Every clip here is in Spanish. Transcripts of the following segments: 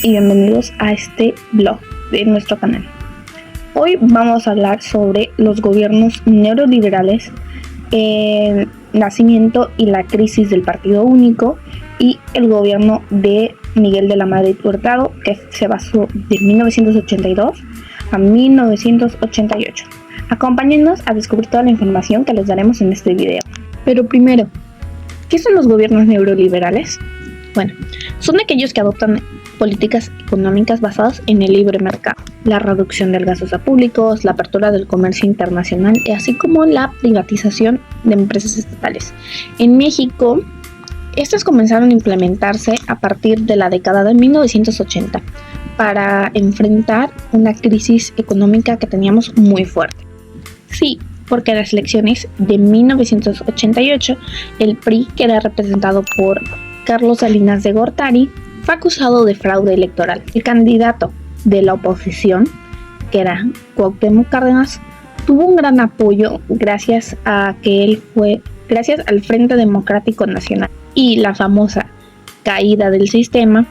y bienvenidos a este blog de nuestro canal. Hoy vamos a hablar sobre los gobiernos neoliberales, el nacimiento y la crisis del Partido Único y el gobierno de Miguel de la Madrid Hurtado, que se basó de 1982 a 1988. Acompáñennos a descubrir toda la información que les daremos en este video. Pero primero, ¿qué son los gobiernos neoliberales? Bueno, son aquellos que adoptan políticas económicas basadas en el libre mercado, la reducción de gastos públicos, la apertura del comercio internacional, así como la privatización de empresas estatales. En México, estas comenzaron a implementarse a partir de la década de 1980 para enfrentar una crisis económica que teníamos muy fuerte. Sí, porque en las elecciones de 1988, el PRI, que era representado por Carlos Salinas de Gortari, fue acusado de fraude electoral. El candidato de la oposición, que era Cuauhtémoc Cárdenas, tuvo un gran apoyo gracias al Frente Democrático Nacional, y la famosa caída del sistema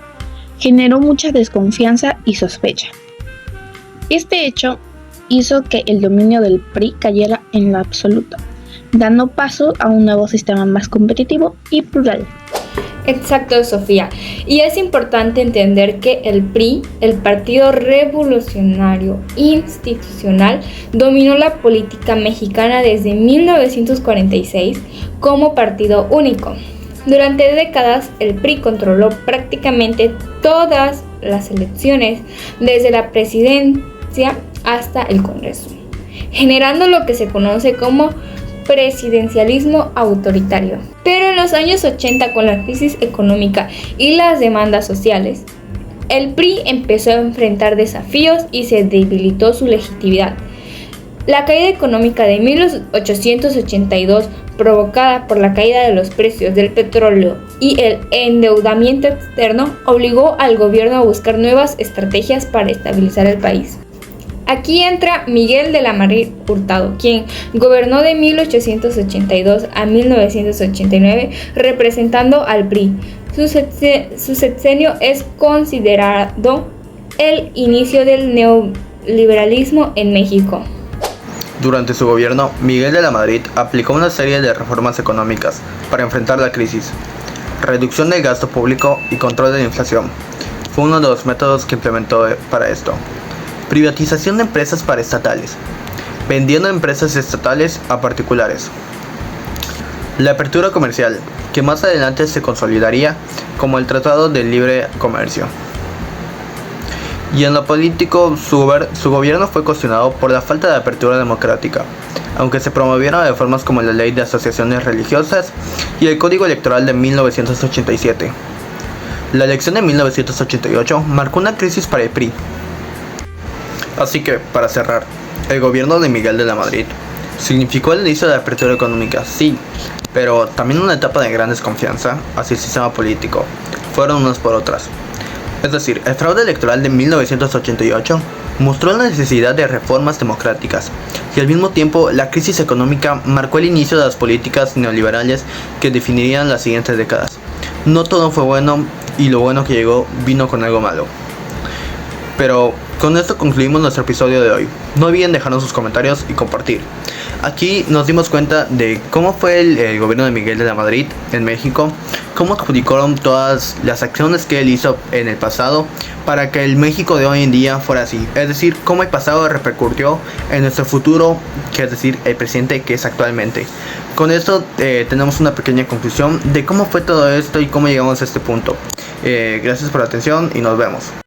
generó mucha desconfianza y sospecha. Este hecho hizo que el dominio del PRI cayera en lo absoluto, dando paso a un nuevo sistema más competitivo y plural. Exacto, Sofía. Y es importante entender que el PRI, el Partido Revolucionario Institucional, dominó la política mexicana desde 1946 como partido único. Durante décadas, el PRI controló prácticamente todas las elecciones, desde la presidencia hasta el Congreso, generando lo que se conoce como presidencialismo autoritario. Pero en los años 80, con la crisis económica y las demandas sociales, el PRI empezó a enfrentar desafíos y se debilitó su legitimidad. La caída económica de 1882, provocada por la caída de los precios del petróleo y el endeudamiento externo, obligó al gobierno a buscar nuevas estrategias para estabilizar el país. Aquí entra Miguel de la Madrid Hurtado, quien gobernó de 1882 a 1989 representando al PRI. Su sexenio es considerado el inicio del neoliberalismo en México. Durante su gobierno, Miguel de la Madrid aplicó una serie de reformas económicas para enfrentar la crisis. Reducción del gasto público y control de la inflación fue uno de los métodos que implementó para esto. Privatización de empresas paraestatales, vendiendo empresas estatales a particulares. La apertura comercial, que más adelante se consolidaría como el Tratado de Libre Comercio. Y en lo político, su gobierno fue cuestionado por la falta de apertura democrática, aunque se promovieron reformas como la Ley de Asociaciones Religiosas y el Código Electoral de 1987. La elección de 1988 marcó una crisis para el PRI. Así que, para cerrar, el gobierno de Miguel de la Madrid significó el inicio de la apertura económica, sí, pero también una etapa de gran desconfianza hacia el sistema político, fueron unas por otras. Es decir, el fraude electoral de 1988 mostró la necesidad de reformas democráticas, y al mismo tiempo la crisis económica marcó el inicio de las políticas neoliberales que definirían las siguientes décadas. No todo fue bueno, y lo bueno que llegó vino con algo malo. Pero con esto concluimos nuestro episodio de hoy. No olviden dejarnos sus comentarios y compartir. Aquí nos dimos cuenta de cómo fue el gobierno de Miguel de la Madrid en México, cómo adjudicaron todas las acciones que él hizo en el pasado para que el México de hoy en día fuera así. Es decir, cómo el pasado repercutió en nuestro futuro, que es decir, el presente que es actualmente. Con esto tenemos una pequeña conclusión de cómo fue todo esto y cómo llegamos a este punto. Gracias por la atención y nos vemos.